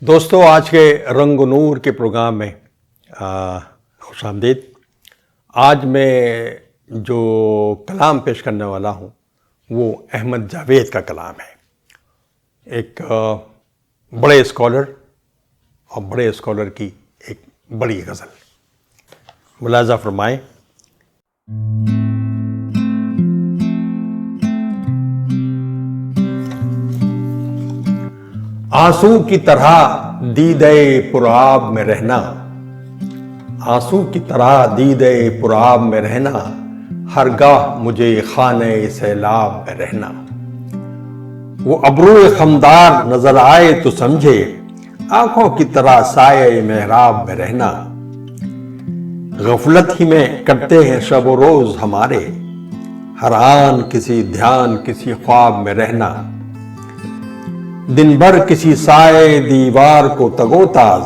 دوستو، آج کے رنگ و نور کے پروگرام میں خوش آمدید۔ آج میں جو کلام پیش کرنے والا ہوں وہ احمد جاوید کا کلام ہے، ایک بڑے اسکالر اور بڑے اسکالر کی ایک بڑی غزل۔ ملاحظہ فرمائیں۔ آنسو کی طرح دیدے پرآب میں رہنا، آنسو کی طرح دیدے پرآب میں رہنا، ہرگاہ مجھے خانہ سیلاب میں رہنا۔ وہ ابرو خمدار نظر آئے تو سمجھے، آنکھوں کی طرح سائے محراب میں رہنا۔ غفلت ہی میں کٹتے ہیں شب و روز ہمارے، ہر آن کسی دھیان کسی خواب میں رہنا۔ دن بھر کسی سائے دیوار کو تگو تاز،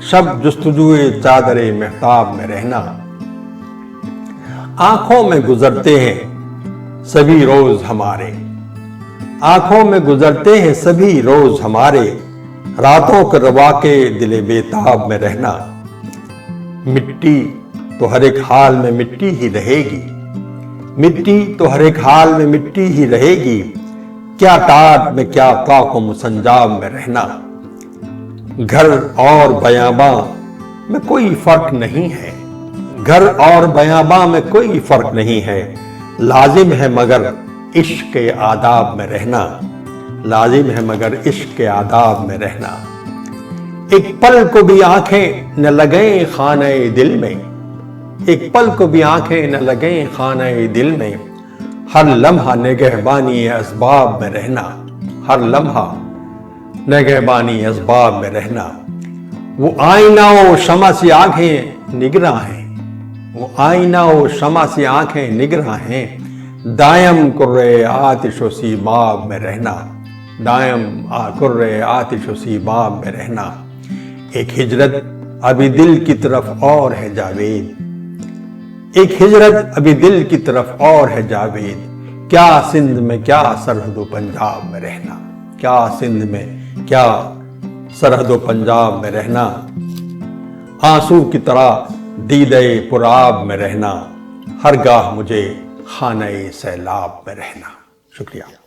شب جستجوئے چادر مہتاب میں رہنا۔ آنکھوں میں گزرتے ہیں سبھی روز ہمارے، آنکھوں میں گزرتے ہیں سبھی روز ہمارے، راتوں کے روا کے دل بیتاب میں رہنا۔ مٹی تو ہر ایک حال میں مٹی ہی رہے گی، مٹی تو ہر ایک حال میں مٹی ہی رہے گی، کیا ٹاٹ میں کیا طاق و مسنجاب میں رہنا۔ گھر اور بیاباں میں کوئی فرق نہیں ہے، گھر اور بیاباں میں کوئی فرق نہیں ہے، لازم ہے مگر عشق کے آداب میں رہنا، لازم ہے مگر عشق کے آداب میں رہنا۔ ایک پل کو بھی آنکھیں نہ لگیں خانہ دل میں، ایک پل کو بھی آنکھیں نہ لگیں خانہ دل میں، ہر لمحہ نگہبانی اسباب میں رہنا، ہر لمحہ نگہبانی اسباب میں رہنا۔ وہ آئینہ و شمع سی آنکھیں نگراں ہیں، وہ آئینہ و شمع سی آنکھیں نگراں ہیں، دائم کرے آتش و سیماب میں رہنا، دائم کرے آتش و سیماب میں رہنا۔ ایک ہجرت ابھی دل کی طرف اور ہے جاوید، ایک ہجرت ابھی دل کی طرف اور ہے جاوید، کیا سندھ میں کیا سرحد و پنجاب میں رہنا، کیا سندھ میں کیا سرحد و پنجاب میں رہنا۔ آنسو کی طرح دیدے پرآب میں رہنا، ہرگاہ مجھے خانہ سیلاب میں رہنا۔ شکریہ۔